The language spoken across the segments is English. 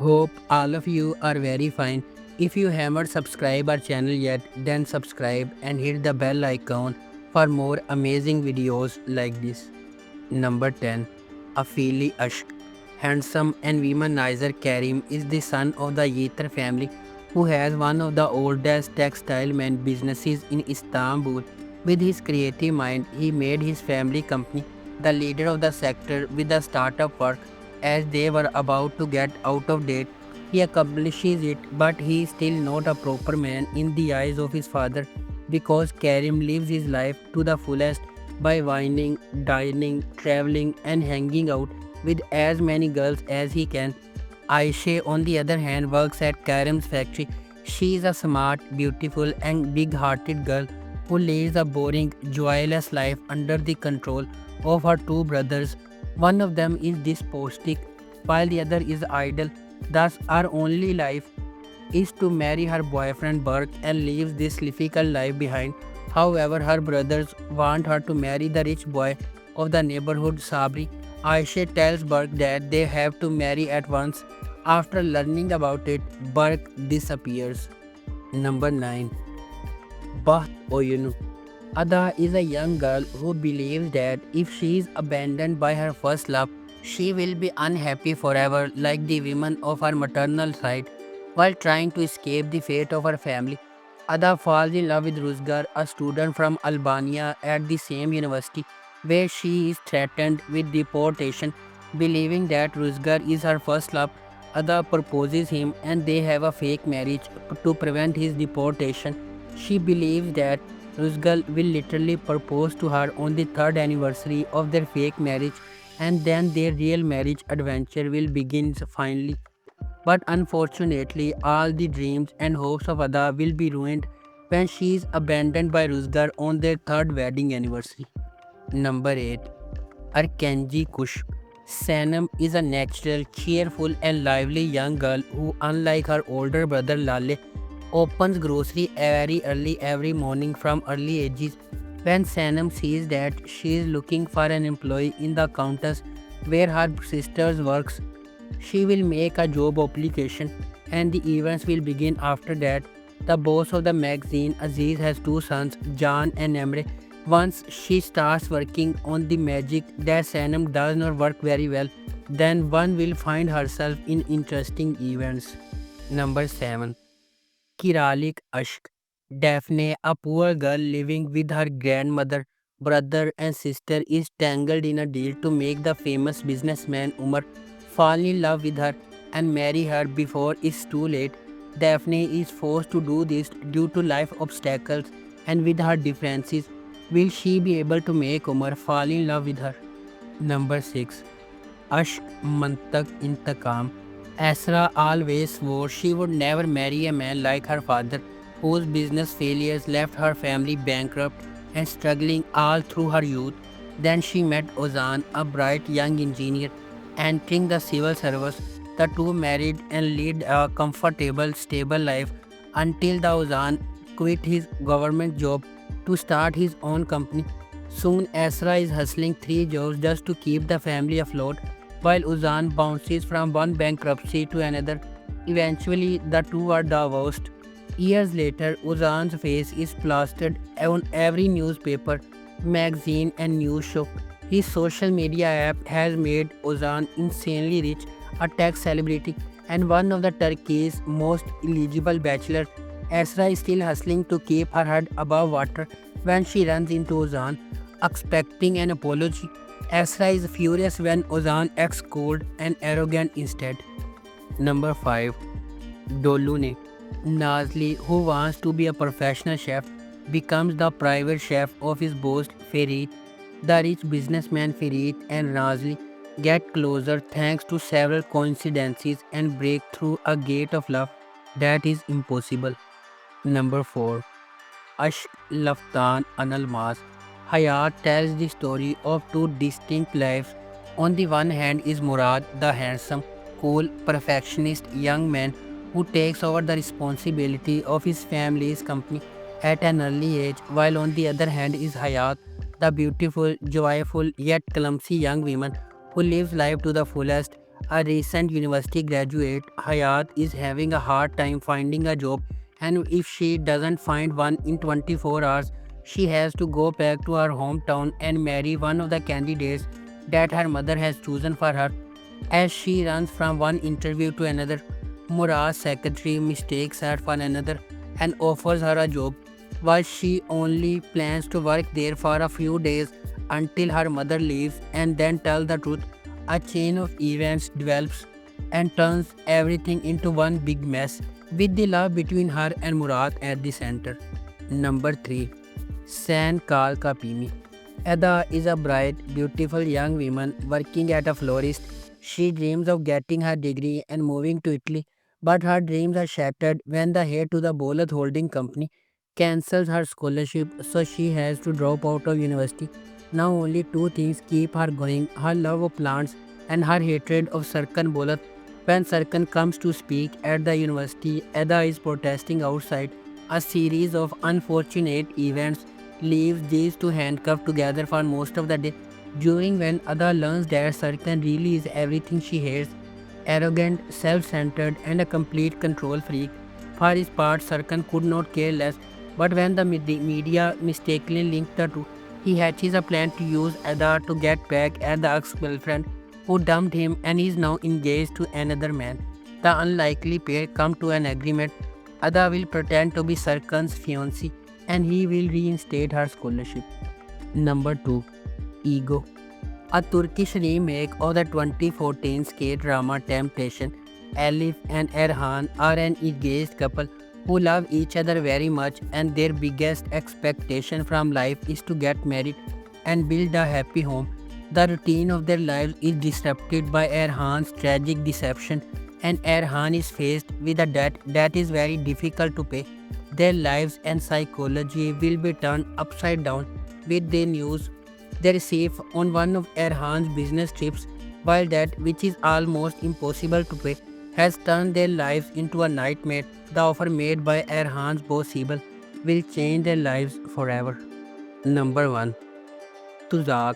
Hope all of you are very fine. If you haven't subscribed our channel yet, then subscribe and hit the bell icon for more amazing videos like this. Number 10. Afili Ashk. Handsome and womanizer Karim is the son of the Yeter family who has one of the oldest textile men businesses in Istanbul. With his creative mind, he made his family company the leader of the sector with the startup work as they were about to get out of date. He accomplishes it, but he is still not a proper man in the eyes of his father because Karim lives his life to the fullest by whining, dining, traveling, and hanging out with as many girls as he can. Aisha, on the other hand, works at Karim's factory. She is a smart, beautiful, and big hearted girl who lives a boring, joyless life under the control of her two brothers. One of them is despotic, while the other is idle. Thus, her only life is to marry her boyfriend Burke and leaves this difficult life behind. However, her brothers want her to marry the rich boy of the neighborhood, Sabri. Aisha tells Burke that they have to marry at once. After learning about it, Burke disappears. Number 9. Baht Oyunu. Ada is a young girl who believes that if she is abandoned by her first love, she will be unhappy forever like the women of her maternal side. While trying to escape the fate of her family, Ada falls in love with Ruzgar, a student from Albania at the same university, where she is threatened with deportation. Believing that Ruzgar is her first love, Ada proposes him and they have a fake marriage to prevent his deportation. She believes that Ruzgal will literally propose to her on the third anniversary of their fake marriage, and then their real marriage adventure will begin finally. But unfortunately, all the dreams and hopes of Ada will be ruined when she is abandoned by Ruzgar on their third wedding anniversary. Number 8. Arkanji Kush. Sanam is a natural, cheerful, and lively young girl who, unlike her older brother Lale, opens grocery very early every morning from early ages. When Sanam sees that she is looking for an employee in the counters where her sister works, she will make a job application and the events will begin after that. The boss of the magazine, Aziz, has two sons, Jan and Emre. Once she starts working on the magic that Sanam does not work very well, then one will find herself in interesting events. Number 7. Kiralik Ashk. Daphne, a poor girl living with her grandmother, brother, and sister, is tangled in a deal to make the famous businessman Umar fall in love with her and marry her before it's too late. Daphne is forced to do this due to life obstacles and with her differences. Will she be able to make Umar fall in love with her? Number 6. Ashk Mantak Intakam. Asra always swore she would never marry a man like her father, whose business failures left her family bankrupt and struggling all through her youth. Then she met Ozan, a bright young engineer, entering the civil service. The two married and led a comfortable, stable life until the Ozan quit his government job to start his own company. Soon Asra is hustling three jobs just to keep the family afloat, while Uzan bounces from one bankruptcy to another. Eventually, the two are divorced. Years later, Uzan's face is plastered on every newspaper, magazine, and news show. His social media app has made Uzan insanely rich, a tech celebrity, and one of the Turkey's most eligible bachelors. Asra is still hustling to keep her head above water when she runs into Uzan, expecting an apology. Asra is furious when Ozan acts cold and arrogant instead. Number 5. Dolune. Nazli, who wants to be a professional chef, becomes the private chef of his boss Ferit. The rich businessman Ferit and Nazli get closer thanks to several coincidences and break through a gate of love that is impossible. Number 4. Ashk Laftan Analmas. Hayat tells the story of two distinct lives. On the one hand is Murad, the handsome, cool, perfectionist young man who takes over the responsibility of his family's company at an early age, while on the other hand is Hayat, the beautiful, joyful, yet clumsy young woman who lives life to the fullest. a recent university graduate, Hayat is having a hard time finding a job, and if she doesn't find one in 24 hours, she has to go back to her hometown and marry one of the candidates that her mother has chosen for her. As she runs from one interview to another, Murad's secretary mistakes her for another and offers her a job, while she only plans to work there for a few days until her mother leaves and then tells the truth. A chain of events develops and turns everything into one big mess, with the love between her and Murad at the center. Number 3. San Kal Kapimi. Ada is a bright, beautiful young woman working at a florist. She dreams of getting her degree and moving to Italy, but her dreams are shattered when the head to the Bolat Holding Company cancels her scholarship, so she has to drop out of university. Now only two things keep her going: her love of plants and her hatred of Sarkan Bolat. When Sarkan comes to speak at the university, Ada is protesting outside. A series of unfortunate events leaves these two handcuffed together for most of the day. During when Ada learns that Sarkan really is everything she hates, arrogant, self-centered, and a complete control freak. For his part, Sarkan could not care less, but when the media mistakenly linked the two, he hatches a plan to use Ada to get back at the ex-girlfriend who dumped him and is now engaged to another man. The unlikely pair come to an agreement. Ada will pretend to be Sarkan's fiancée and he will reinstate her scholarship. Number 2. Ego. A Turkish remake of the 2014 skate drama Temptation. Elif and Erhan are an engaged couple who love each other very much, and their biggest expectation from life is to get married and build a happy home. The routine of their lives is disrupted by Erhan's tragic deception, and Erhan is faced with a debt that is very difficult to pay. Their lives and psychology will be turned upside down with the news they receive on one of Erhan's business trips, while that which is almost impossible to pay has turned their lives into a nightmare. The offer made by Erhan's boss Sibyl will change their lives forever. Number 1. Tuzak.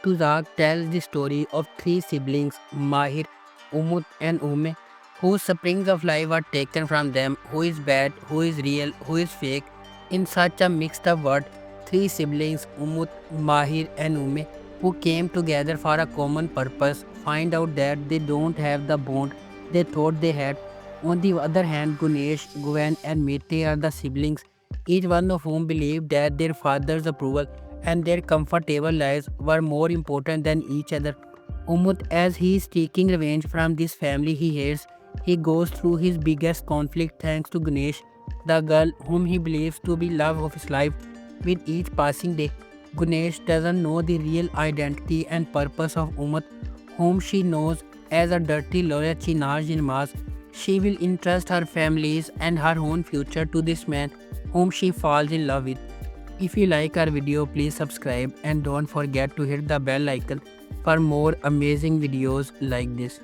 Tuzak tells the story of three siblings, Mahir, Umut and Ume, whose springs of life are taken from them. Who is bad, who is real, who is fake. In such a mixed up world, three siblings, Umut, Mahir and Ume, who came together for a common purpose, find out that they don't have the bond they thought they had. On the other hand, Gunesh, Gwen and Mete are the siblings, each one of whom believed that their father's approval and their comfortable lives were more important than each other. Umut, as he is taking revenge from this family he hates, he goes through his biggest conflict thanks to Ganesh, the girl whom he believes to be love of his life. With each passing day, Ganesh doesn't know the real identity and purpose of Umut, whom she knows as a dirty lawyer Chinaj in Mars. She will entrust her family's and her own future to this man whom she falls in love with. If you like our video, please subscribe and don't forget to hit the bell icon for more amazing videos like this.